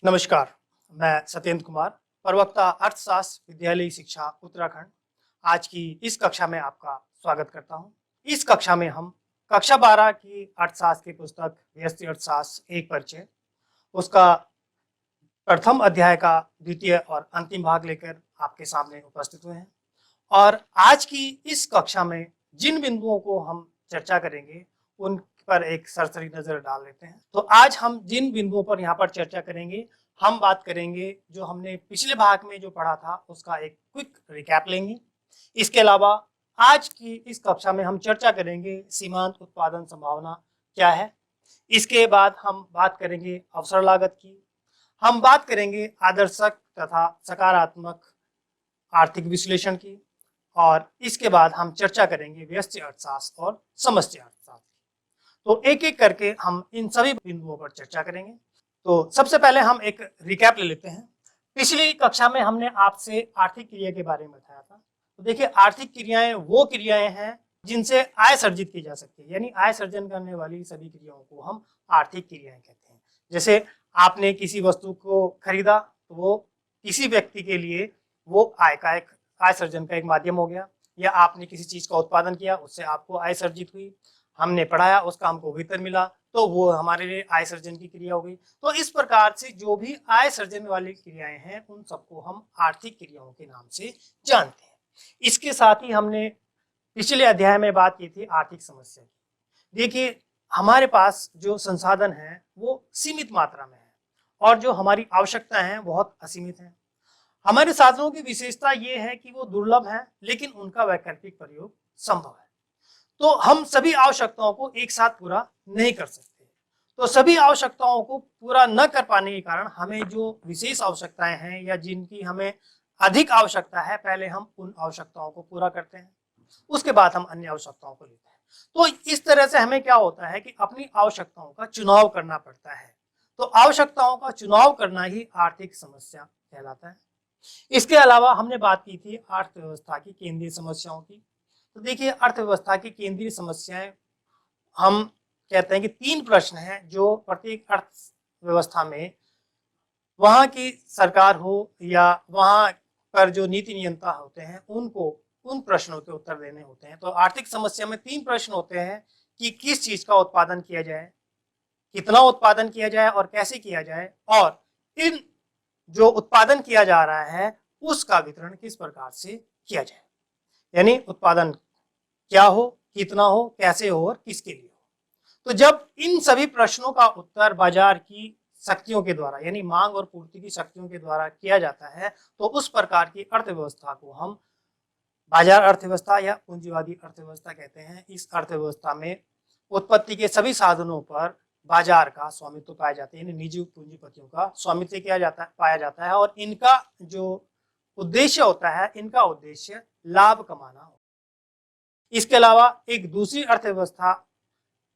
नमस्कार, मैं सत्येंद्र कुमार, प्रवक्ता अर्थशास्त्र विद्यालय शिक्षा उत्तराखंड। आज की इस कक्षा में आपका स्वागत करता हूं। इस कक्षा में हम कक्षा 12 की अर्थशास्त्र की पुस्तक व्यष्टि अर्थशास्त्र एक परिचय, उसका प्रथम अध्याय का द्वितीय और अंतिम भाग लेकर आपके सामने उपस्थित हुए हैं। और आज की इस कक्षा में जिन बिंदुओं को हम चर्चा करेंगे उन पर एक सरसरी नजर डाल लेते हैं। तो आज हम जिन बिंदुओं पर यहाँ पर चर्चा करेंगे, हम बात करेंगे जो हमने पिछले भाग में जो पढ़ा था उसका एक क्विक रिकैप लेंगे। इसके अलावा आज की इस कक्षा में हम चर्चा करेंगे सीमांत उत्पादन संभावना क्या है। इसके बाद हम बात करेंगे अवसर लागत की, हम बात करेंगे आदर्शक तथा सकारात्मक आर्थिक विश्लेषण की, और इसके बाद हम चर्चा करेंगे व्यष्टि अर्थशास्त्र और समष्टि अर्थशास्त्र। तो एक एक करके हम इन सभी बिंदुओं पर चर्चा करेंगे। तो सबसे पहले हम एक रिकैप ले लेते हैं। पिछली कक्षा में हमने आपसे आर्थिक क्रिया के बारे में बताया था। तो देखिए, आर्थिक क्रियाएं वो क्रियाएं हैं जिनसे आय सर्जित की जा सकती है, यानी आय सर्जन करने वाली सभी क्रियाओं को हम आर्थिक क्रियाएं कहते हैं। जैसे आपने किसी वस्तु को खरीदा तो वो किसी व्यक्ति के लिए वो आय सर्जन का एक माध्यम हो गया, या आपने किसी चीज का उत्पादन किया उससे आपको आय सर्जित हुई, हमने पढ़ाया उसका हमको वेतन मिला तो वो हमारे लिए आय सर्जन की क्रिया हो गई। तो इस प्रकार से जो भी आय सर्जन वाली क्रियाएं हैं उन सबको हम आर्थिक क्रियाओं के नाम से जानते हैं। इसके साथ ही हमने पिछले अध्याय में बात की थी आर्थिक समस्या की। देखिए, हमारे पास जो संसाधन है वो सीमित मात्रा में है और जो हमारी आवश्यकता है बहुत असीमित है। हमारे साधनों की विशेषता ये है कि वो दुर्लभ है लेकिन उनका वैकल्पिक प्रयोग संभव है। तो हम सभी आवश्यकताओं को एक साथ पूरा नहीं कर सकते। तो सभी आवश्यकताओं को पूरा न कर पाने के कारण हमें जो विशेष आवश्यकताएं हैं या जिनकी हमें अधिक आवश्यकता है, पहले हम उन आवश्यकताओं को पूरा करते हैं, उसके बाद हम अन्य आवश्यकताओं को लेते हैं। तो इस तरह से हमें क्या होता है कि अपनी आवश्यकताओं का चुनाव करना पड़ता है। तो आवश्यकताओं का चुनाव करना ही आर्थिक समस्या कहलाता है। इसके अलावा हमने बात की थी अर्थव्यवस्था की केंद्रीय समस्याओं की। तो देखिए, अर्थव्यवस्था की केंद्रीय समस्याएं, हम कहते हैं कि 3 प्रश्न हैं जो प्रत्येक अर्थव्यवस्था में वहां की सरकार हो या वहां पर जो नीति नियंता होते हैं उनको उन प्रश्नों के उत्तर देने होते हैं। तो आर्थिक समस्या में 3 प्रश्न होते हैं कि किस चीज का उत्पादन किया जाए, कितना उत्पादन किया जाए और कैसे किया जाए, और इन जो उत्पादन किया जा रहा है उसका वितरण किस प्रकार से किया जाए, यानी उत्पादन क्या हो, कितना हो, कैसे हो और किसके लिए हो। तो जब इन सभी प्रश्नों का उत्तर बाजार की शक्तियों के द्वारा, यानी मांग और पूर्ति की शक्तियों के द्वारा किया जाता है, तो उस प्रकार की अर्थव्यवस्था को हम बाजार अर्थव्यवस्था या पूंजीवादी अर्थव्यवस्था कहते हैं। इस अर्थव्यवस्था में उत्पत्ति के सभी साधनों पर बाजार का स्वामित्व पाया जाता है, यानी निजी पूंजीपतियों का स्वामित्व पाया जाता है, और इनका जो उद्देश्य होता है, इनका उद्देश्य लाभ कमाना होता है। इसके अलावा एक दूसरी अर्थव्यवस्था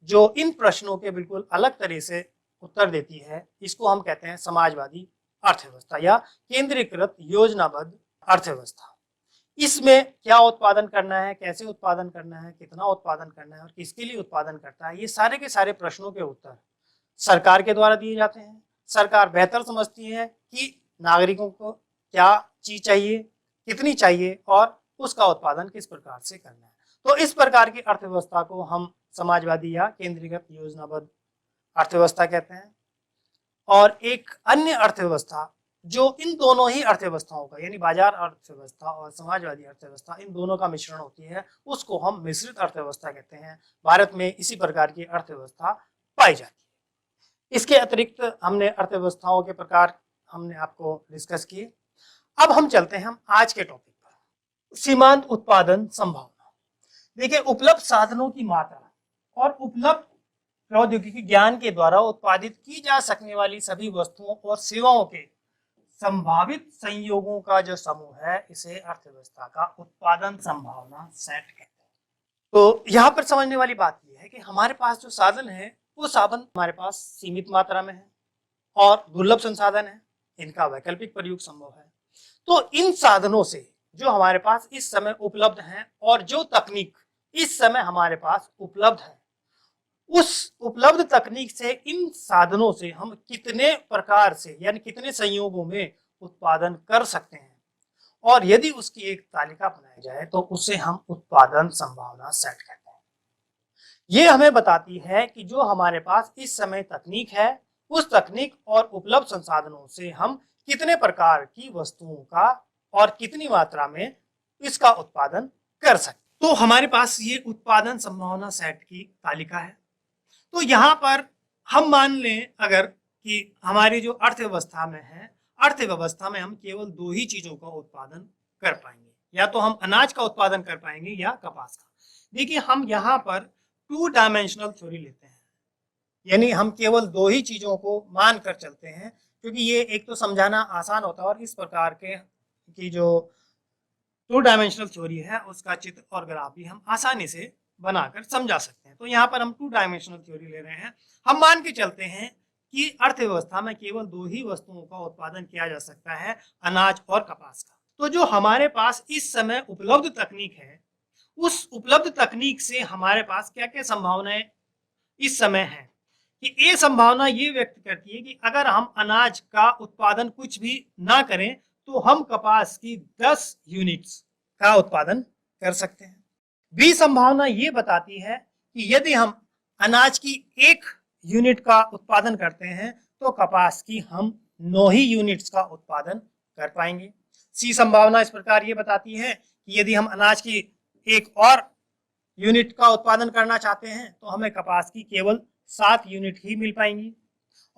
जो इन प्रश्नों के बिल्कुल अलग तरह से उत्तर देती है, इसको हम कहते हैं समाजवादी अर्थव्यवस्था या केंद्रीकृत योजनाबद्ध अर्थव्यवस्था। इसमें क्या उत्पादन करना है, कैसे उत्पादन करना है, कितना उत्पादन करना है और किसके लिए उत्पादन करता है, ये सारे के सारे प्रश्नों के उत्तर सरकार के द्वारा दिए जाते हैं। सरकार बेहतर समझती है कि नागरिकों को क्या चीज चाहिए, कितनी चाहिए और उसका उत्पादन किस प्रकार से करना है। तो इस प्रकार की अर्थव्यवस्था को हम समाजवादी या केंद्रीकृत योजनाबद्ध अर्थव्यवस्था कहते हैं। और एक अन्य अर्थव्यवस्था जो इन दोनों ही अर्थव्यवस्थाओं का, यानी बाजार अर्थव्यवस्था और समाजवादी अर्थव्यवस्था, इन दोनों का मिश्रण होती है, उसको हम मिश्रित अर्थव्यवस्था कहते हैं। भारत में इसी प्रकार की अर्थव्यवस्था पाई जाती है। इसके अतिरिक्त हमने अर्थव्यवस्थाओं के प्रकार हमने आपको डिस्कस किए। अब हम चलते हैं हम आज के टॉपिक पर, सीमांत उत्पादन संभावना। देखिए, उपलब्ध साधनों की मात्रा और उपलब्ध प्रौद्योगिकी ज्ञान के द्वारा उत्पादित की जा सकने वाली सभी वस्तुओं और सेवाओं के संभावित संयोगों का जो समूह है, इसे अर्थव्यवस्था का उत्पादन संभावना सेट कहते हैं। तो यहाँ पर समझने वाली बात यह है कि हमारे पास जो साधन है वो साधन हमारे पास सीमित मात्रा में है और दुर्लभ संसाधन है, इनका वैकल्पिक प्रयोग संभव है। तो इन साधनों से जो हमारे पास इस समय उपलब्ध हैं और जो तकनीक इस समय हमारे पास उपलब्ध है, उस उपलब्ध तकनीक से इन साधनों से हम कितने प्रकार से यानी कितने संयोगों में उत्पादन कर सकते हैं, और यदि उसकी एक तालिका बनाई जाए तो उसे हम उत्पादन संभावना सेट कहते हैं। ये हमें बताती है कि जो हमारे पास इस समय तकनीक है, उस तकनीक और उपलब्ध संसाधनों से हम कितने प्रकार की वस्तुओं का और कितनी मात्रा में इसका उत्पादन कर सकते हैं। तो हमारे पास ये उत्पादन संभावना सेट की तालिका है। तो यहाँ पर हम मान लें अगर कि हमारी जो अर्थव्यवस्था में है, अर्थव्यवस्था में हम केवल दो ही चीजों का उत्पादन कर पाएंगे, या तो हम अनाज का उत्पादन कर पाएंगे या कपास का। देखिए हम यहाँ पर 2 डायमेंशनल थ्योरी लेते हैं, यानी हम केवल दो ही चीजों को मान कर चलते हैं, क्योंकि ये एक तो समझाना आसान होता है और इस प्रकार के की जो 2 डायमेंशनल थ्योरी है उसका चित्र और ग्राफ भी हम आसानी से बनाकर समझा सकते हैं। तो यहाँ पर हम 2 डायमेंशनल थ्योरी ले रहे हैं। हम मान के चलते हैं कि अर्थव्यवस्था में केवल दो ही वस्तुओं का उत्पादन किया जा सकता है, अनाज और कपास का। तो जो हमारे पास इस समय उपलब्ध तकनीक है, उस उपलब्ध तकनीक से हमारे पास क्या क्या संभावनाएं इस समय है कि ये संभावना ये व्यक्त करती है कि अगर हम अनाज का उत्पादन कुछ भी ना करें तो हम कपास की 10 यूनिट्स का उत्पादन कर सकते हैं। बी संभावना ये बताती है कि यदि हम अनाज की 1 यूनिट का उत्पादन करते हैं तो कपास की हम 9 ही यूनिट्स का उत्पादन कर पाएंगे। सी संभावना इस प्रकार ये बताती है कि यदि हम अनाज की एक और यूनिट का उत्पादन करना चाहते हैं तो हमें कपास की केवल 7 यूनिट ही मिल पाएंगी।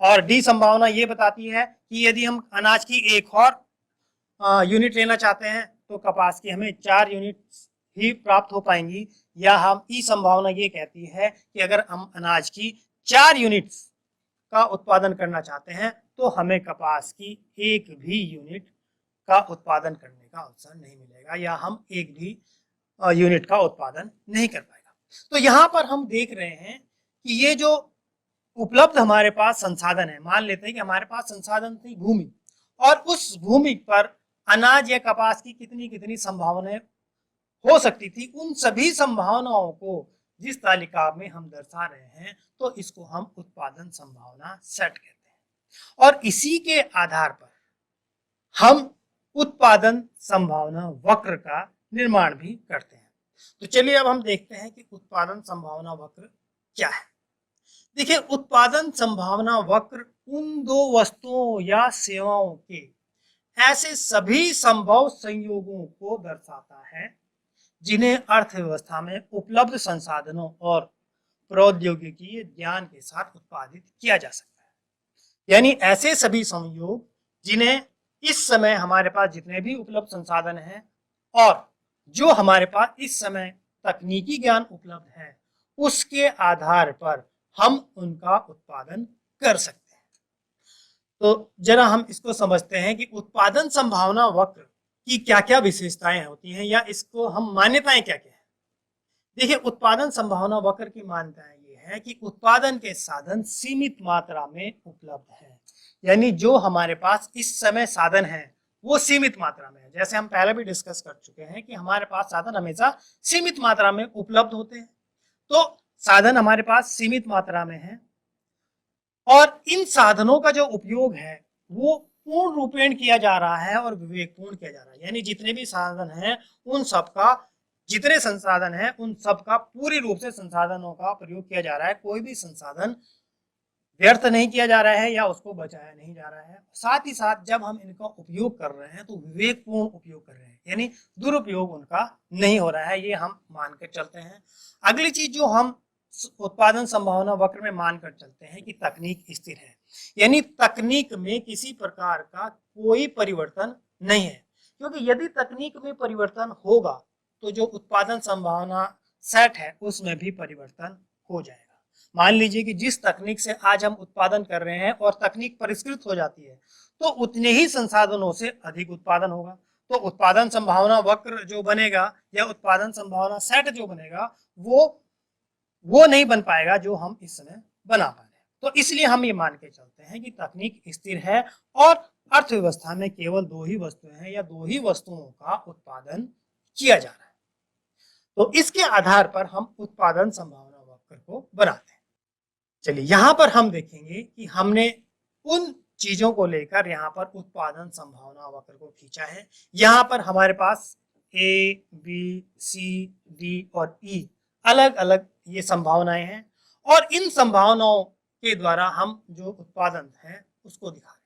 और डी संभावना ये बताती है कि यदि हम अनाज की एक और यूनिट लेना चाहते हैं तो कपास की हमें 4 यूनिट ही प्राप्त हो पाएंगी। या हम ई संभावना ये कहती है कि अगर हम अनाज की 4 यूनिट्स का उत्पादन करना चाहते हैं तो हमें कपास की एक भी यूनिट का उत्पादन करने का अवसर नहीं मिलेगा, या हम एक भी यूनिट का उत्पादन नहीं कर पाएगा। तो यहाँ पर हम देख रहे हैं कि ये जो उपलब्ध हमारे पास संसाधन है, मान लेते हैं कि हमारे पास संसाधन थी भूमि, और उस भूमि पर अनाज या कपास की कितनी कितनी संभावनाएं हो सकती थी, उन सभी संभावनाओं को जिस तालिका में हम दर्शा रहे हैं तो इसको हम उत्पादन संभावना सेट कहते हैं। और इसी के आधार पर हम उत्पादन संभावना वक्र का निर्माण भी करते हैं। तो चलिए अब हम देखते हैं कि उत्पादन संभावना वक्र क्या है। देखिए उत्पादन संभावना वक्र उन दो वस्तुओं या सेवाओं के ऐसे सभी संभव संयोगों को दर्शाता है जिन्हें अर्थव्यवस्था में उपलब्ध संसाधनों और प्रौद्योगिकी ज्ञान के साथ उत्पादित किया जा सकता है। यानी ऐसे सभी संयोग जिन्हें इस समय हमारे पास जितने भी उपलब्ध संसाधन हैं और जो हमारे पास इस समय तकनीकी ज्ञान उपलब्ध है उसके आधार पर हम उनका उत्पादन कर सकते हैं। तो जरा हम इसको समझते हैं कि उत्पादन संभावना वक्र की क्या क्या विशेषताएं होती हैं, या इसको हम मान्यताएं क्या क्या है। देखिए उत्पादन संभावना वक्र की मान्यताएं ये है कि उत्पादन के साधन सीमित मात्रा में उपलब्ध है, यानी जो हमारे पास इस समय साधन है वो सीमित मात्रा में है। जैसे हम पहले भी डिस्कस कर चुके हैं कि हमारे पास साधन हमेशा सीमित मात्रा में उपलब्ध होते हैं। तो साधन हमारे पास सीमित मात्रा में है और इन साधनों का जो उपयोग है वो पूर्ण रूपेण किया जा रहा है और विवेकपूर्ण किया जा रहा है। यानी जितने भी साधन हैं उन सबका, जितने संसाधन हैं उन सबका पूरी रूप से संसाधनों का प्रयोग किया जा रहा है। कोई भी संसाधन व्यर्थ नहीं किया जा रहा है या उसको बचाया नहीं जा रहा है। साथ ही साथ जब हम इनका उपयोग कर रहे हैं तो विवेकपूर्ण उपयोग कर रहे हैं, यानी दुरुपयोग उनका नहीं हो रहा है, ये हम मान कर चलते हैं। अगली चीज जो हम उत्पादन संभावना वक्र में मानकर चलते हैं कि तकनीक स्थिर है, यानी तकनीक में किसी प्रकार का कोई परिवर्तन नहीं है, क्योंकि यदि तकनीक में परिवर्तन होगा तो जो उत्पादन संभावना सेट है उसमें भी परिवर्तन हो जाएगा। मान लीजिए कि जिस तकनीक से आज हम उत्पादन कर रहे हैं और तकनीक परिष्कृत हो जाती है तो उतने ही संसाधनों से अधिक उत्पादन होगा। तो उत्पादन संभावना वक्र जो बनेगा या उत्पादन संभावना सेट जो बनेगा वो नहीं बन पाएगा जो हम इस समय बना पा रहे हैं। तो इसलिए हम ये मान के चलते हैं कि तकनीक स्थिर है और अर्थव्यवस्था में केवल दो ही वस्तुएं हैं या दो ही वस्तुओं का उत्पादन किया जा रहा है। तो इसके आधार पर हम उत्पादन संभावना वक्र को बनाते हैं। चलिए यहाँ पर हम देखेंगे कि हमने उन चीजों को लेकर यहाँ पर उत्पादन संभावना वक्र को खींचा है। यहाँ पर हमारे पास ए, बी, सी, डी और ई अलग अलग ये संभावनाएं हैं और इन संभावनाओं के द्वारा हम जो उत्पादन है उसको दिखा रहे हैं।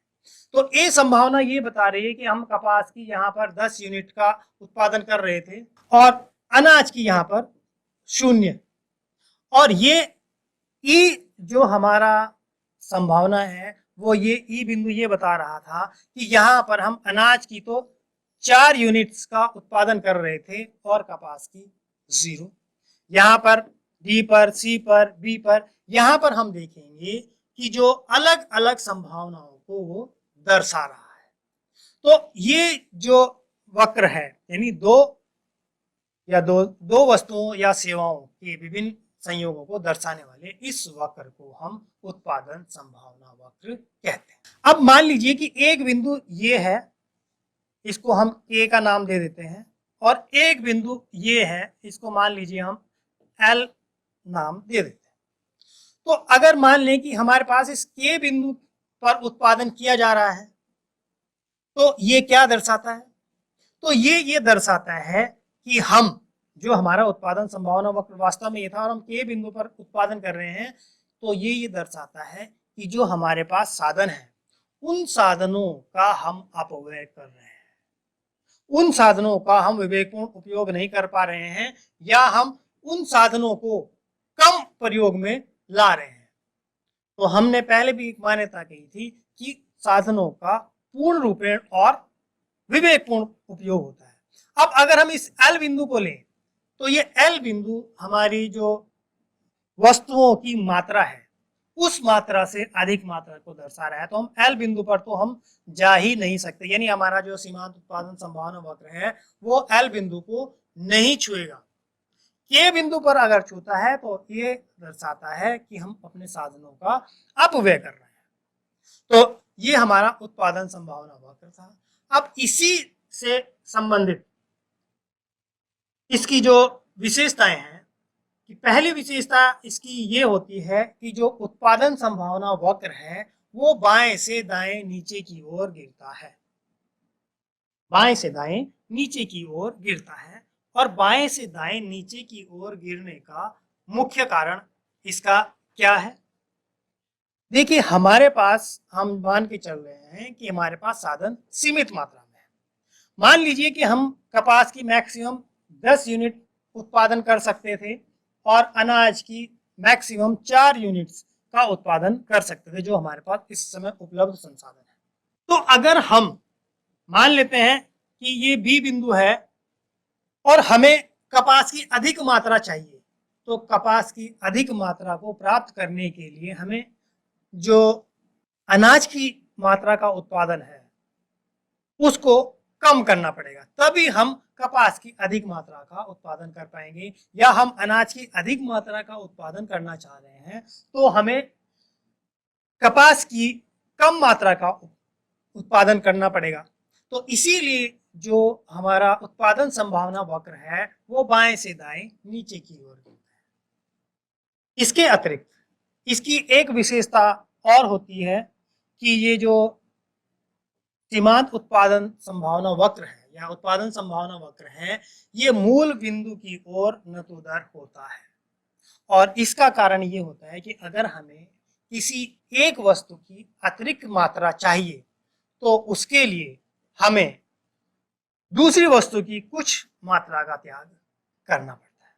तो ए संभावना ये बता रही है कि हम कपास की यहाँ पर 10 यूनिट का उत्पादन कर रहे थे और अनाज की यहाँ पर 0। और ये ई जो हमारा संभावना है वो ये ई बिंदु ये बता रहा था कि यहाँ पर हम अनाज की तो 4 यूनिट्स का उत्पादन कर रहे थे और कपास की 0। यहाँ पर डी पर, सी पर, बी पर, यहाँ पर हम देखेंगे कि जो अलग अलग संभावनाओं को वो दर्शा रहा है। तो ये जो वक्र है यानी दो वस्तुओं या सेवाओं के विभिन्न संयोगों को दर्शाने वाले इस वक्र को हम उत्पादन संभावना वक्र कहते हैं। अब मान लीजिए कि एक बिंदु ये है, इसको हम ए का नाम दे देते हैं, और एक बिंदु ये है, इसको मान लीजिए हम एल नाम दे देते हैं। तो अगर मान लें कि हमारे पास इस के बिंदु पर उत्पादन किया जा रहा है तो ये क्या दर्शाता है? तो ये दर्शाता है कि हम जो हमारा उत्पादन संभावना वक्र वास्तव में ये था और हम के बिंदु पर उत्पादन कर रहे हैं, तो ये दर्शाता है कि जो हमारे पास साधन है उन साधनों का हम अपव्यय कर रहे हैं, उन साधनों का हम विवेकपूर्ण उपयोग नहीं कर पा रहे हैं या हम उन साधनों को कम प्रयोग में ला रहे हैं। तो हमने पहले भी एक मान्यता कही थी कि साधनों का पूर्ण रूपेण और विवेकपूर्ण उपयोग होता है। अब अगर हम इस एल बिंदु को लें तो ये एल बिंदु हमारी जो वस्तुओं की मात्रा है उस मात्रा से अधिक मात्रा को दर्शा रहा है। तो हम एल बिंदु पर तो हम जा ही नहीं सकते, यानी हमारा जो सीमांत उत्पादन संभावना वक्र है वो एल बिंदु को नहीं छुएगा। के बिंदु पर अगर छूता है तो ये दर्शाता है कि हम अपने साधनों का अपव्यय कर रहे हैं। तो ये हमारा उत्पादन संभावना वक्र था। अब इसी से संबंधित इसकी जो विशेषताएं हैं कि पहली विशेषता इसकी ये होती है कि जो उत्पादन संभावना वक्र है वो बाएं से दाएं नीचे की ओर गिरता है, बाएं से दाएं नीचे की ओर गिरता है। और बाएं से दाएं नीचे की ओर गिरने का मुख्य कारण इसका क्या है? देखिए हमारे पास, हम मान के चल रहे हैं कि हमारे पास साधन सीमित मात्रा में है। मान लीजिए कि हम कपास की मैक्सिमम 10 यूनिट उत्पादन कर सकते थे और अनाज की मैक्सिमम 4 यूनिट्स का उत्पादन कर सकते थे जो हमारे पास इस समय उपलब्ध संसाधन है। तो अगर हम मान लेते हैं कि ये बी बिंदु है और हमें कपास की अधिक मात्रा चाहिए, तो कपास की अधिक मात्रा को प्राप्त करने के लिए हमें जो अनाज की मात्रा का उत्पादन है उसको कम करना पड़ेगा, तभी हम कपास की अधिक मात्रा का उत्पादन कर पाएंगे। या हम अनाज की अधिक मात्रा का उत्पादन करना चाह रहे हैं तो हमें कपास की कम मात्रा का उत्पादन करना पड़ेगा। तो इसीलिए जो हमारा उत्पादन संभावना वक्र है वो बाएं से दाएं नीचे की ओर गिरता है। इसके अतिरिक्त इसकी एक विशेषता और होती है कि ये जो सीमांत उत्पादन संभावना वक्र है या उत्पादन संभावना वक्र है ये मूल बिंदु की ओर नतोदर होता है। और इसका कारण ये होता है कि अगर हमें किसी एक वस्तु की अतिरिक्त मात्रा चाहिए तो उसके लिए हमें दूसरी वस्तु की कुछ मात्रा का त्याग करना पड़ता है।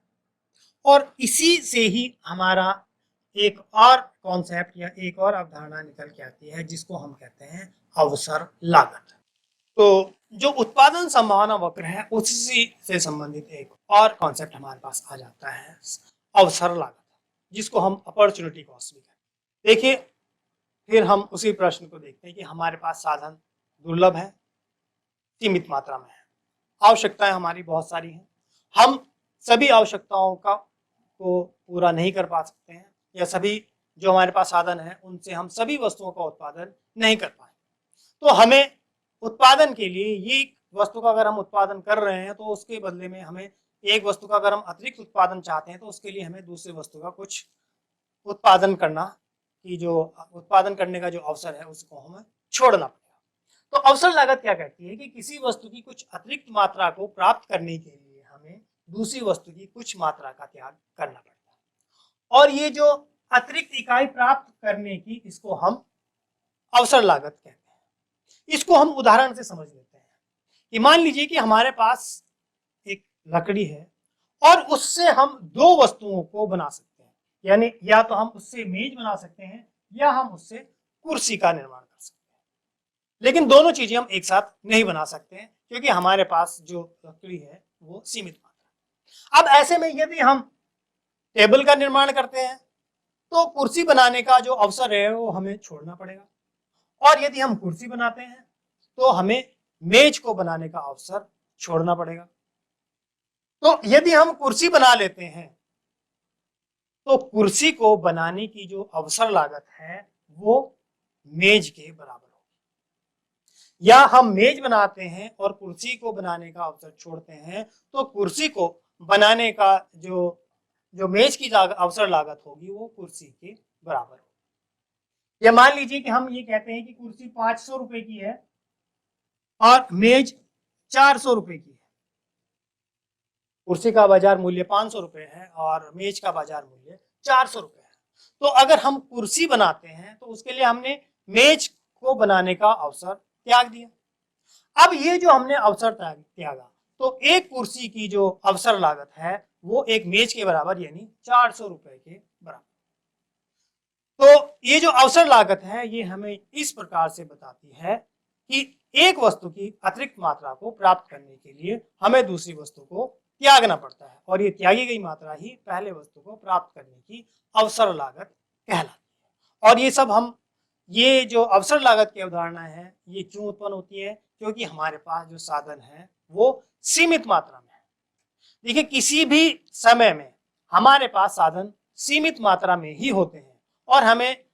और इसी से ही हमारा एक और कॉन्सेप्ट या एक और अवधारणा निकल के आती है जिसको हम कहते हैं अवसर लागत। तो जो उत्पादन संभावना वक्र है उसी से संबंधित एक और कॉन्सेप्ट हमारे पास आ जाता है अवसर लागत, जिसको हम अपॉर्चुनिटी कॉस्ट भी कहते हैं। देखिए फिर हम उसी प्रश्न को देखते हैं कि हमारे पास साधन दुर्लभ है, सीमित मात्रा में है, आवश्यकताएं हमारी बहुत सारी हैं, हम सभी आवश्यकताओं को पूरा नहीं कर पा सकते हैं या सभी जो हमारे पास साधन है उनसे हम सभी वस्तुओं का उत्पादन नहीं कर पाए। तो हमें उत्पादन के लिए ये वस्तु का अगर हम उत्पादन कर रहे हैं तो उसके बदले में हमें एक वस्तु का अगर हम अतिरिक्त उत्पादन चाहते हैं तो उसके लिए हमें दूसरी वस्तु का कुछ उत्पादन करना की जो उत्पादन करने का जो अवसर है उसको हमें छोड़ना पड़ेगा। तो अवसर लागत क्या कहती है कि किसी वस्तु की कुछ अतिरिक्त मात्रा को प्राप्त करने के लिए हमें दूसरी वस्तु की कुछ मात्रा का त्याग करना पड़ता है, और ये जो अतिरिक्त इकाई प्राप्त करने की, इसको हम अवसर लागत कहते हैं। इसको हम उदाहरण से समझ लेते हैं कि मान लीजिए कि हमारे पास एक लकड़ी है और उससे हम दो वस्तुओं को बना सकते हैं, यानी या तो हम उससे मेज बना सकते हैं या हम उससे कुर्सी का निर्माण कर सकते हैं, लेकिन दोनों चीजें हम एक साथ नहीं बना सकते हैं क्योंकि हमारे पास जो लकड़ी है वो सीमित मात्रा। अब ऐसे में यदि हम टेबल का निर्माण करते हैं तो कुर्सी बनाने का जो अवसर है वो हमें छोड़ना पड़ेगा, और यदि हम कुर्सी बनाते हैं तो हमें मेज को बनाने का अवसर छोड़ना पड़ेगा। तो यदि हम कुर्सी बना लेते हैं तो कुर्सी को बनाने की जो अवसर लागत है वो मेज के बराबर होगी, या हम मेज बनाते हैं और कुर्सी को बनाने का अवसर छोड़ते हैं तो कुर्सी को बनाने का जो मेज की अवसर लागत होगी वो कुर्सी के बराबर होगी। या मान लीजिए कि हम ये कहते हैं कि कुर्सी 500 रुपए की है और मेज 400 रुपए की है। कुर्सी का बाजार मूल्य 500 रुपए है और मेज का बाजार मूल्य 400 रुपए है। तो अगर हम कुर्सी बनाते हैं तो उसके लिए हमने मेज को बनाने का अवसर त्याग दिया। अब ये जो हमने अवसर त्यागा तो एक कुर्सी की जो अवसर लागत है वो एक मेज के बराबर यानी 400 रुपए के बराबर। तो ये जो अवसर लागत है ये हमें इस प्रकार से बताती है कि एक वस्तु की अतिरिक्त मात्रा को प्राप्त करने के लिए हमें दूसरी वस्तु को त्यागना पड़ता है, और ये त्यागी गई मात्रा ही पहले वस्तु को प्राप्त करने की अवसर लागत कहलाती है। और ये जो अवसर लागत की अवधारणा है ये क्यों उत्पन्न होती है? क्योंकि हमारे पास जो साधन है वो सीमित मात्रा में है। देखिए, किसी भी समय में हमारे पास साधन सीमित मात्रा में ही होते हैं, और हमें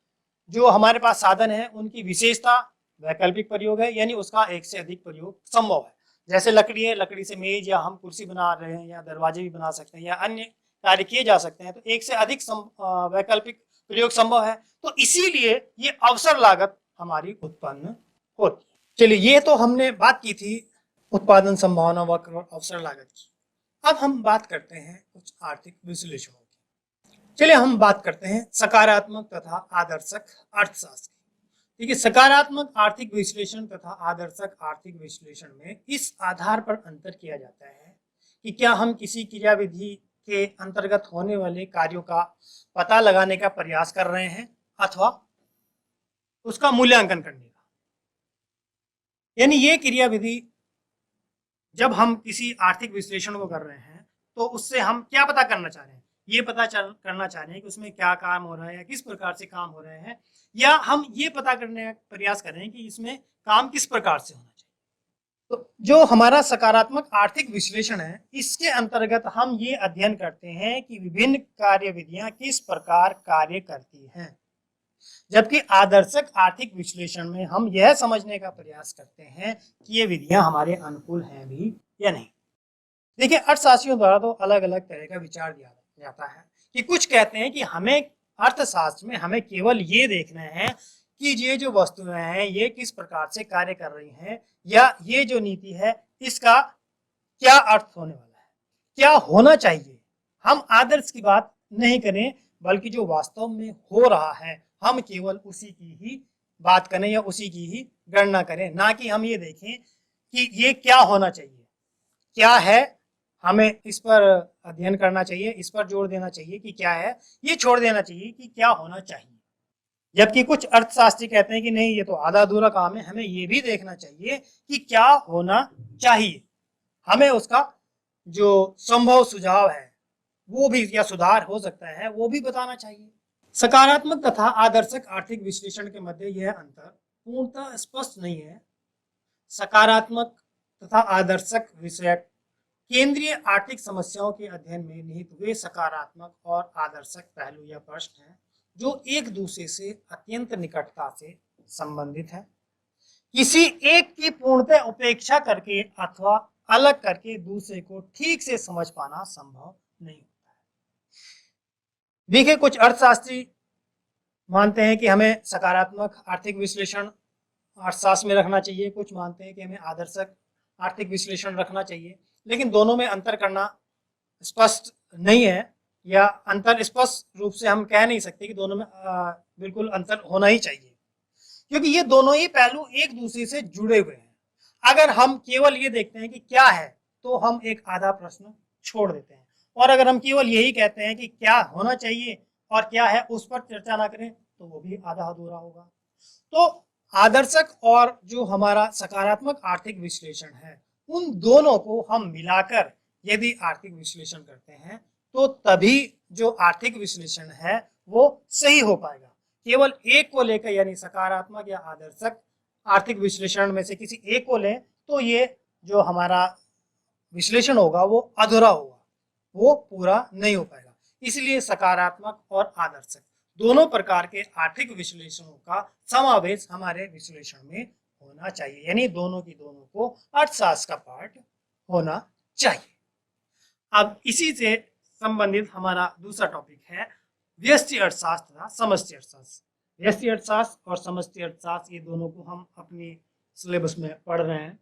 जो हमारे पास साधन है उनकी विशेषता वैकल्पिक प्रयोग है, यानी उसका एक से अधिक प्रयोग संभव है। जैसे लकड़ी है, लकड़ी से मेज या हम कुर्सी बना रहे हैं या दरवाजे भी बना सकते हैं या अन्य कार्य किए जा सकते हैं, तो एक से अधिक वैकल्पिक प्रयोग संभव है। तो इसीलिए ये अवसर लागत हमारी उत्पन्न होती है। चलिए, ये तो हमने बात की थी उत्पादन संभावना वक्र और अवसर लागत की। अब हम बात करते हैं कुछ आर्थिक विश्लेषणों की। चलिए हम बात करते हैं सकारात्मक तथा आदर्शक अर्थशास्त्र की। देखिए, सकारात्मक आर्थिक विश्लेषण तथा आदर्शक आर्थिक विश्लेषण में इस आधार पर अंतर किया जाता है कि क्या हम किसी क्रियाविधि के अंतर्गत होने वाले कार्यों का पता लगाने का प्रयास कर रहे हैं अथवा उसका मूल्यांकन करने का। यानी ये क्रियाविधि जब हम किसी आर्थिक विश्लेषण को कर रहे हैं तो उससे हम क्या पता करना चाह रहे हैं? ये पता करना चाह रहे हैं कि उसमें क्या काम हो रहा है या किस प्रकार से काम हो रहे हैं, या हम ये पता करने का प्रयास कर रहे हैं कि इसमें काम किस प्रकार से होना चाहिए। तो जो हमारा सकारात्मक आर्थिक विश्लेषण है इसके अंतर्गत हम ये अध्ययन करते हैं कि विभिन्न कार्यविधियां किस प्रकार कार्य करती हैं, जबकि आदर्शक आर्थिक विश्लेषण में हम यह समझने का प्रयास करते हैं कि ये विधियां हमारे अनुकूल हैं भी या नहीं। देखिए, अर्थशास्त्रियों द्वारा तो अलग अलग तरह का विचार दिया जाता है कि कुछ कहते हैं कि हमें अर्थशास्त्र में हमें केवल ये देखना है कि ये जो वस्तुएं हैं ये किस प्रकार से कार्य कर रही हैं, या ये जो नीति है इसका क्या अर्थ होने वाला है, क्या होना चाहिए। हम आदर्श की बात नहीं करें बल्कि जो वास्तव में हो रहा है हम केवल उसी की ही बात करें या उसी की ही गणना करें, ना कि हम ये देखें कि ये क्या होना चाहिए, क्या है, हमें इस पर अध्ययन करना चाहिए, इस पर जोर देना चाहिए कि क्या है, ये छोड़ देना चाहिए कि क्या होना चाहिए। जबकि कुछ अर्थशास्त्री कहते हैं कि नहीं, ये तो आधा अधूरा काम है, हमें ये भी देखना चाहिए कि क्या होना चाहिए, हमें उसका जो संभव सुझाव है वो भी या सुधार हो सकता है वो भी बताना चाहिए। सकारात्मक तथा आदर्शक आर्थिक विश्लेषण के मध्य यह अंतर पूर्णतः स्पष्ट नहीं है। सकारात्मक तथा आदर्शक विषय केंद्रीय आर्थिक समस्याओं के अध्ययन में निहित वे सकारात्मक और आदर्शक पहलू या प्रश्न हैं जो एक दूसरे से अत्यंत निकटता से संबंधित है। किसी एक की पूर्णतः उपेक्षा करके अथवा अलग करके दूसरे को ठीक से समझ पाना संभव नहीं होता है। देखिए, कुछ अर्थशास्त्री मानते हैं कि हमें सकारात्मक आर्थिक विश्लेषण अर्थशास्त्र में रखना चाहिए, कुछ मानते हैं कि हमें आदर्शक आर्थिक विश्लेषण रखना चाहिए, लेकिन दोनों में अंतर करना स्पष्ट नहीं है, या अंतर स्पष्ट रूप से हम कह नहीं सकते कि दोनों में बिल्कुल अंतर होना ही चाहिए, क्योंकि ये दोनों ही पहलू एक दूसरे से जुड़े हुए हैं। अगर हम केवल ये देखते हैं कि क्या है, तो हम एक आधा प्रश्न छोड़ देते हैं, और अगर हम केवल यही कहते हैं कि क्या होना चाहिए और क्या है उस पर चर्चा ना करें, तो वो भी आधा अधूरा होगा। तो आदर्शक और जो हमारा सकारात्मक आर्थिक विश्लेषण है, उन दोनों को हम मिलाकर यदि आर्थिक विश्लेषण करते हैं, तो तभी जो आर्थिक विश्लेषण है वो सही हो पाएगा। केवल एक को लेकर, यानी सकारात्मक या आदर्शक आर्थिक विश्लेषण में से किसी एक को लें, तो ये जो हमारा विश्लेषण होगा वो अधूरा होगा, वो पूरा नहीं हो पाएगा। इसलिए सकारात्मक और आदर्शक दोनों प्रकार के आर्थिक विश्लेषणों का समावेश हमारे विश्लेषण में होना चाहिए, यानी दोनों की दोनों को अर्थशास्त्र का पार्ट होना चाहिए। अब इसी से संबंधित हमारा दूसरा टॉपिक है व्यष्टि अर्थशास्त्र तथा समष्टि अर्थशास्त्र। व्यष्टि अर्थशास्त्र और समष्टि अर्थशास्त्र, ये दोनों को हम अपनी सिलेबस में पढ़ रहे हैं।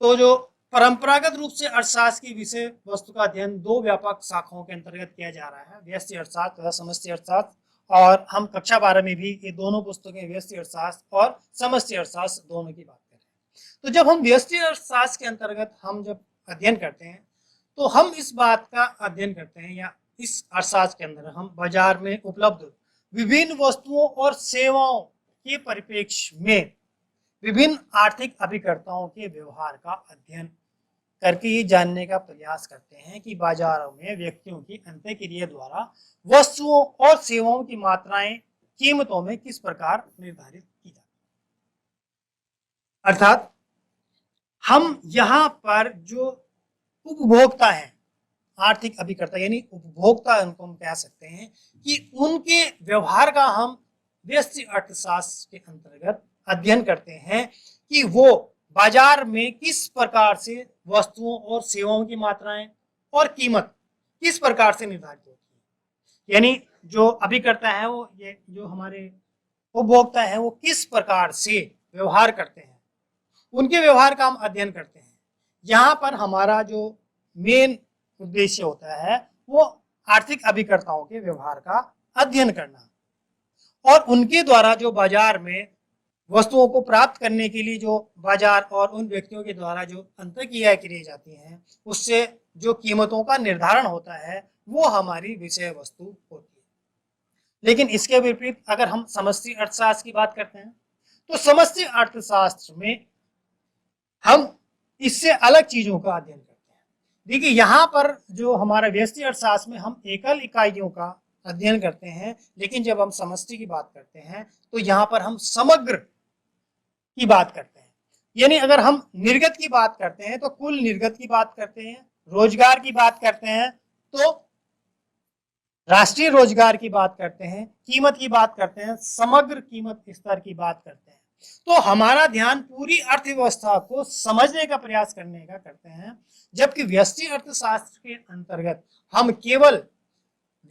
तो जो परंपरागत रूप से अर्थशास्त्र की विषय वस्तु का अध्ययन दो व्यापक शाखाओं के अंतर्गत किया जा रहा है, व्यष्टि अर्थशास्त्र तथा समष्टि अर्थशास्त्र। और हम कक्षा 12 में भी ये दोनों पुस्तकें, व्यष्टि अर्थशास्त्र और समष्टि अर्थशास्त्र, दोनों की बात कर रहे हैं। तो जब हम व्यष्टि अर्थशास्त्र के अंतर्गत हम जब अध्ययन करते हैं, तो हम इस बात का अध्ययन करते हैं, या इस अर्थशास्त्र के अंदर हम बाजार में उपलब्ध विभिन्न वस्तुओं और सेवाओं के परिप्रेक्ष्य में विभिन्न आर्थिक अभिकर्ताओं के व्यवहार का अध्ययन करके ये जानने का प्रयास करते हैं कि बाजारों में व्यक्तियों की अंतःक्रिया द्वारा वस्तुओं और सेवाओं की मात्राएं कीमतों में किस प्रकार निर्धारित की जाती है। अर्थात हम यहाँ पर जो उपभोक्ता है, आर्थिक अभिकर्ता यानी उपभोक्ता उनको हम कह सकते हैं, कि उनके व्यवहार का हम व्यष्टि अर्थशास्त्र के अंतर्गत अध्ययन करते हैं कि वो बाजार में किस प्रकार से वस्तुओं और सेवाओं की मात्राएं और कीमत किस प्रकार से निर्धारित होती है, यानी जो अभिकर्ता है वो, ये जो हमारे उपभोक्ता है, वो किस प्रकार से व्यवहार करते हैं, उनके व्यवहार का हम अध्ययन करते हैं। यहाँ पर हमारा जो मेन उद्देश्य होता है वो आर्थिक अभिकर्ताओं के व्यवहार का अध्ययन करना, और उनके द्वारा जो बाजार में वस्तुओं को प्राप्त करने के लिए जो बाजार और उन व्यक्तियों के द्वारा जो अंतःक्रियाएं की जाती हैं, उससे जो कीमतों का निर्धारण होता है, वो हमारी विषय वस्तु होती है। लेकिन इसके विपरीत अगर हम समष्टि अर्थशास्त्र की बात करते हैं, तो समष्टि अर्थशास्त्र में हम इससे अलग चीजों का अध्ययन करते हैं। देखिए, यहाँ पर जो हमारा व्यष्टि अर्थशास्त्र में हम एकल इकाइयों का अध्ययन करते हैं, लेकिन जब हम समष्टि की बात करते हैं तो यहाँ पर हम समग्र की बात करते हैं। यानी अगर हम निर्गत की बात करते हैं तो कुल निर्गत की बात करते हैं, रोजगार की बात करते हैं तो राष्ट्रीय रोजगार की बात करते हैं, कीमत की बात करते हैं, समग्र कीमत स्तर की बात करते हैं। तो हमारा ध्यान पूरी अर्थव्यवस्था को समझने का प्रयास करने का करते हैं, जबकि व्यष्टि अर्थशास्त्र के अंतर्गत हम केवल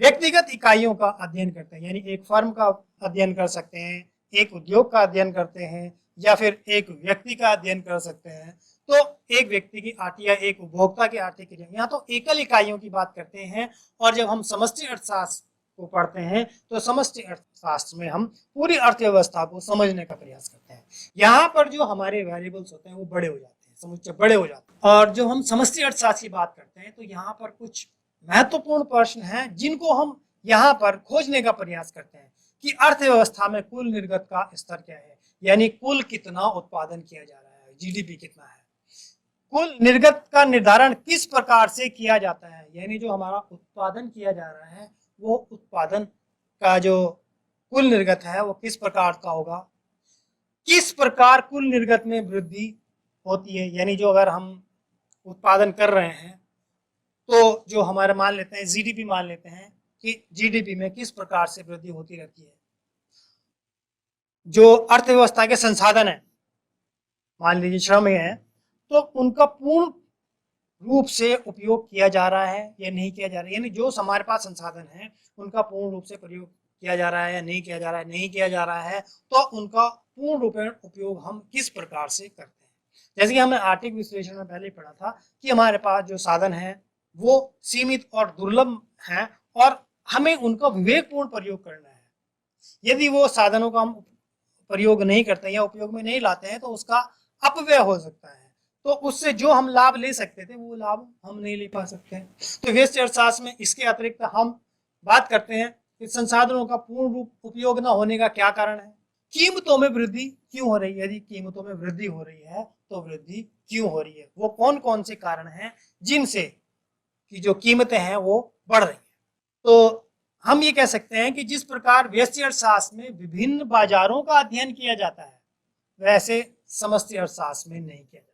व्यक्तिगत इकाइयों का अध्ययन करते हैं, यानी एक फर्म का अध्ययन कर सकते हैं, एक उद्योग का अध्ययन करते हैं, या फिर एक व्यक्ति का अध्ययन कर सकते हैं। तो एक व्यक्ति की आर्थिक या एक उपभोक्ता की आर्थिक क्रिया, यहाँ तो एकल इकाइयों की बात करते हैं। और जब हम समष्टि अर्थशास्त्र को पढ़ते हैं तो समष्टि अर्थशास्त्र में हम पूरी अर्थव्यवस्था को समझने का प्रयास करते हैं। यहाँ पर जो हमारे वेरिएबल्स होते हैं वो बड़े हो जाते हैं, समुच्चय बड़े हो जाते हैं। और जो हम समष्टि अर्थशास्त्र की बात करते हैं तो यहाँ पर कुछ महत्वपूर्ण प्रश्न हैं जिनको हम यहाँ पर खोजने का प्रयास करते हैं कि अर्थव्यवस्था में कुल निर्गत का स्तर क्या है, यानी कुल कितना उत्पादन किया जा रहा है, जीडीपी कितना है। कुल निर्गत का निर्धारण किस प्रकार से किया जाता है, यानी जो हमारा उत्पादन किया जा रहा है वो उत्पादन का जो कुल निर्गत है वो किस प्रकार का होगा, किस प्रकार कुल निर्गत में वृद्धि होती है। यानी जो अगर हम उत्पादन कर रहे हैं तो जो हमारे मान लेते हैं जीडीपी, मान लेते हैं कि जीडीपी में किस प्रकार से वृद्धि होती रहती है। जो अर्थव्यवस्था के संसाधन है, मान लीजिए श्रम है, तो उनका पूर्ण रूप से उपयोग किया जा रहा है या नहीं किया जा रहा है, यानी जो हमारे पास संसाधन है उनका पूर्ण रूप से प्रयोग किया जा रहा है या नहीं किया जा रहा है, नहीं किया जा रहा है, तो उनका पूर्ण रूपेण उपयोग हम किस प्रकार से करते हैं। जैसे कि हमने आर्थिक विश्लेषण में पहले पढ़ा था कि हमारे पास जो साधन है वो सीमित और दुर्लभ हैं और हमें उनका विवेकपूर्ण प्रयोग करना है। यदि वो साधनों का हम प्रयोग नहीं करते हैं या उपयोग में नहीं लाते हैं तो उसका अपव्यय हो सकता है, तो उससे जो हम लाभ ले सकते थे वो लाभ हम नहीं ले पा सकते हैं। तो व्यष्टि अर्थशास्त्र में इसके अतिरिक्त हम बात करते हैं कि संसाधनों का पूर्ण रूप उपयोग न होने का क्या कारण है, कीमतों में वृद्धि क्यों हो रही है, यदि कीमतों में वृद्धि हो रही है तो वृद्धि क्यों हो रही है, वो कौन कौन से कारण हैं जिनसे कि जो कीमतें हैं वो बढ़ रही हैं। तो हम ये कह सकते हैं कि जिस प्रकार व्यष्टि अर्थशास्त्र में विभिन्न बाजारों का अध्ययन किया जाता है वैसे समष्टि अर्थशास्त्र में नहीं किया जाता।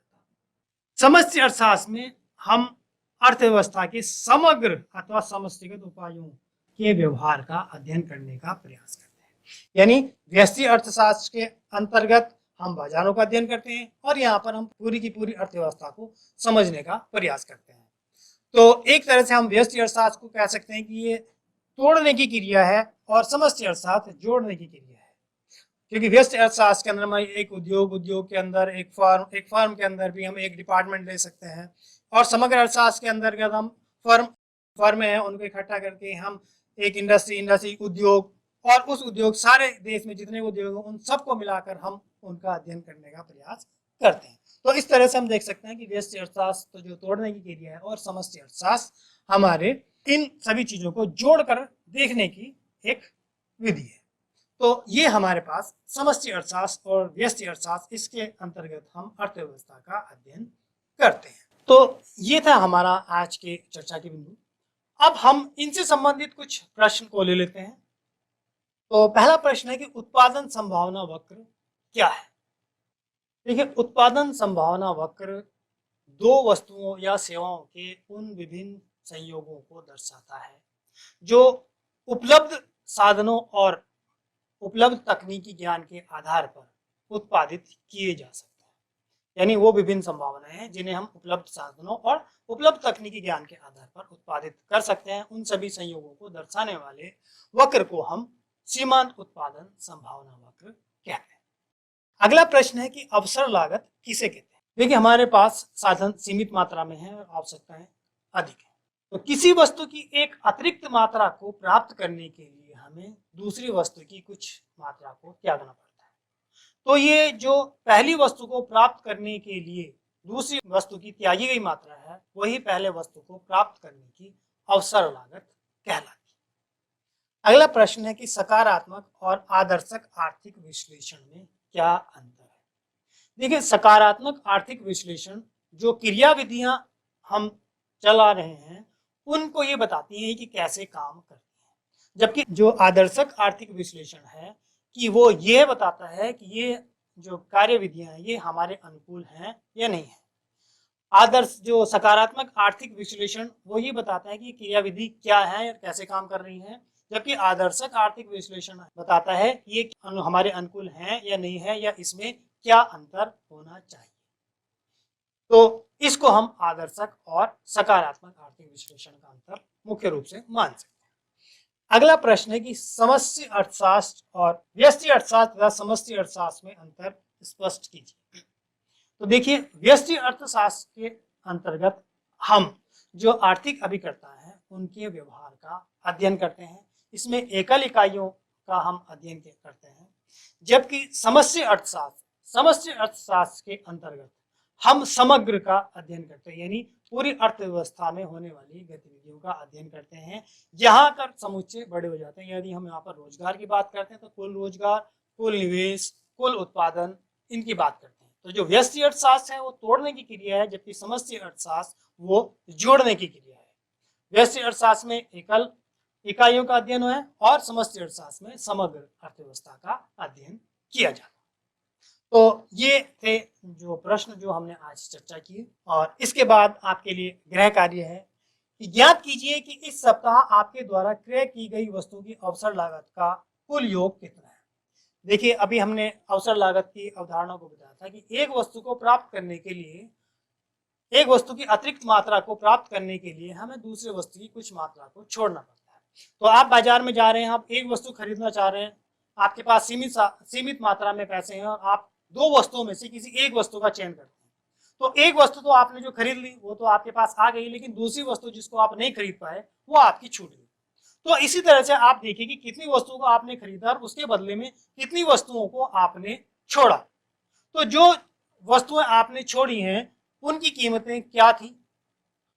समष्टि अर्थशास्त्र में हम अर्थव्यवस्था के समग्र अथवा समष्टिगत उपायों के व्यवहार का अध्ययन करने का प्रयास करते हैं। यानी व्यष्टि अर्थशास्त्र के अंतर्गत हम बाजारों का अध्ययन करते हैं और यहाँ पर हम पूरी की पूरी अर्थव्यवस्था को समझने का प्रयास करते हैं। तो एक तरह से हम व्यष्टि अर्थशास्त्र को कह सकते हैं कि ये तोड़ने की क्रिया है और समष्टि अर्थशास्त्र जोड़ने की क्रिया है, क्योंकि व्यष्टि अर्थशास्त्र के अंदर हम एक उद्योग के अंदर एक फर्म के अंदर भी हम एक डिपार्टमेंट ले सकते हैं और समग्र अर्थशास्त्र के अंतर्गत हम फर्म है उनको इकट्ठा करके हम एक इंडस्ट्री उद्योग और उस उद्योग सारे देश में जितने उद्योग उन सबको मिलाकर हम उनका अध्ययन करने का प्रयास करते हैं। तो इस तरह से हम देख सकते हैं कि व्यष्टि अर्थशास्त्र जो तोड़ने की क्रिया है और समष्टि अर्थशास्त्र हमारे इन सभी चीजों को जोड़कर देखने की एक विधि है। तो ये हमारे पास समष्टि अर्थशास्त्र और व्यष्टि अर्थशास्त्र, इसके अंतर्गत हम अर्थव्यवस्था का अध्ययन करते हैं। तो ये था हमारा आज के चर्चा के बिंदु। अब हम इनसे संबंधित कुछ प्रश्न को ले लेते हैं। तो पहला प्रश्न है कि उत्पादन संभावना वक्र क्या है। देखिए, उत्पादन संभावना वक्र दो वस्तुओं या सेवाओं के उन विभिन्न संयोगों को दर्शाता है जो उपलब्ध साधनों और उपलब्ध तकनीकी ज्ञान के आधार पर उत्पादित किए जा सकते हैं। यानी वो विभिन्न संभावनाएं हैं जिन्हें हम उपलब्ध साधनों और उपलब्ध तकनीकी ज्ञान के आधार पर उत्पादित कर सकते हैं। उन सभी संयोगों को दर्शाने वाले वक्र को हम सीमांत उत्पादन संभावना वक्र कहते हैं। अगला प्रश्न है कि अवसर लागत किसे कहते हैं। देखिए, हमारे पास साधन सीमित मात्रा में है और आवश्यकताएं अधिक है, तो किसी वस्तु की एक अतिरिक्त मात्रा को प्राप्त करने के लिए हमें दूसरी वस्तु की कुछ मात्रा को त्यागना पड़ता है। तो ये जो पहली वस्तु को प्राप्त करने के लिए दूसरी वस्तु की त्यागी गई मात्रा है वही पहले वस्तु को प्राप्त करने की अवसर लागत कहलाती है। अगला प्रश्न है कि सकारात्मक और आदर्शक आर्थिक विश्लेषण में क्या अंतर है। देखिए, सकारात्मक आर्थिक विश्लेषण जो क्रियाविधियां हम चला रहे हैं उनको ये बताती हैं कि कैसे काम करती है, जबकि जो आदर्शक आर्थिक विश्लेषण है कि वो ये बताता है कि ये जो कार्यविधियां हैं ये हमारे अनुकूल हैं या नहीं है। आदर्श जो सकारात्मक आर्थिक विश्लेषण वो ये बताता है कि क्रियाविधि क्या है और कैसे काम कर रही है, जबकि आदर्शक आर्थिक विश्लेषण बताता है कि ये हमारे अनुकूल हैं या नहीं है या इसमें क्या अंतर होना चाहिए। तो इसको हम आदर्शक और सकारात्मक आर्थिक विश्लेषण का अंतर मुख्य रूप से मान सकते हैं। अगला प्रश्न है कि समष्टि अर्थशास्त्र और व्यष्टि अर्थशास्त्र तथा समष्टि अर्थशास्त्र में अंतर स्पष्ट कीजिए। तो देखिए, व्यष्टि अर्थशास्त्र के अंतर्गत हम जो आर्थिक अभिकर्ता हैं उनके व्यवहार का अध्ययन करते हैं। इसमें एकल इकाइयों का हम अध्ययन करते हैं, जबकि समष्टि अर्थशास्त्र के अंतर्गत हम समग्र का अध्ययन करते हैं, यानी पूरी अर्थव्यवस्था में होने वाली गतिविधियों का अध्ययन करते हैं। यहाँ कर समुच्चय बड़े हो जाते हैं। यदि हम यहाँ पर रोजगार की बात करते हैं तो कुल रोजगार, कुल निवेश, कुल उत्पादन, इनकी बात करते हैं। तो जो व्यष्टि अर्थशास्त्र है वो तोड़ने की क्रिया है, जबकि समष्टि अर्थशास्त्र वो जोड़ने की क्रिया है। व्यष्टि अर्थशास्त्र में एकल इकाइयों का अध्ययन है और समष्टि अर्थशास्त्र में समग्र अर्थव्यवस्था का अध्ययन किया जाता है। तो ये थे जो प्रश्न जो हमने आज चर्चा की, और इसके बाद आपके लिए गृह कार्य है कि ज्ञात कीजिए कि इस सप्ताह आपके द्वारा क्रय की गई वस्तु की अवसर लागत का कुल योग कितना है। देखिए, अभी हमने अवसर लागत की अवधारणा को बताया था कि एक वस्तु को प्राप्त करने के लिए, एक वस्तु की अतिरिक्त मात्रा को प्राप्त करने के लिए हमें दूसरे वस्तु की कुछ मात्रा को छोड़ना पड़ता है। तो आप बाजार में जा रहे हैं, आप एक वस्तु खरीदना चाह रहे हैं, आपके पास सीमित मात्रा में पैसे हैं और आप दो वस्तुओं में से किसी एक वस्तु का चयन करते हैं। तो एक वस्तु तो आपने जो खरीद ली वो तो आपके पास आ गई, लेकिन दूसरी वस्तु जिसको आप नहीं खरीद पाए वो आपकी छूट गई। तो इसी तरह से आप देखिए कि कितनी वस्तुओं को आपने खरीदा और उसके बदले में कितनी वस्तुओं को आपने छोड़ा। तो जो वस्तुएं आपने छोड़ी हैं उनकी कीमतें क्या थी?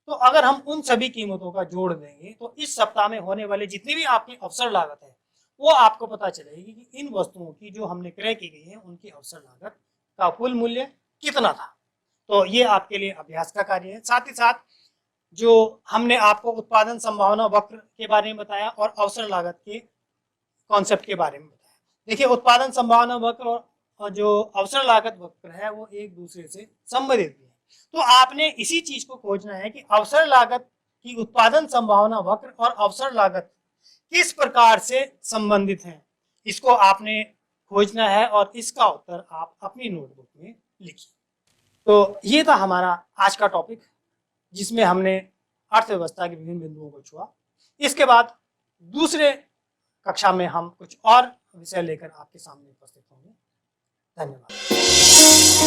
तो अगर हम उन सभी कीमतों का जोड़ देंगे तो इस सप्ताह में होने वाले जितनी भी आपकी अवसर लागत है वो आपको पता चलेगी कि इन वस्तुओं की जो हमने क्रय की गई है उनकी अवसर लागत का कुल मूल्य कितना था। तो ये आपके लिए अभ्यास का कार्य है। साथ ही साथ जो हमने आपको उत्पादन संभावना वक्र के बारे में बताया और अवसर लागत के कॉन्सेप्ट के बारे में बताया। देखिए, उत्पादन संभावना वक्र और जो अवसर लागत वक्र है वो एक दूसरे से संबंधित है। तो आपने इसी चीज को खोजना है कि अवसर लागत की उत्पादन संभावना वक्र और अवसर लागत किस प्रकार से संबंधित हैं, इसको आपने खोजना है और इसका उत्तर आप अपनी नोटबुक में लिखिए। तो ये था हमारा आज का टॉपिक जिसमें हमने अर्थव्यवस्था के विभिन्न बिंदुओं को छुआ। इसके बाद दूसरे कक्षा में हम कुछ और विषय लेकर आपके सामने उपस्थित होंगे। धन्यवाद।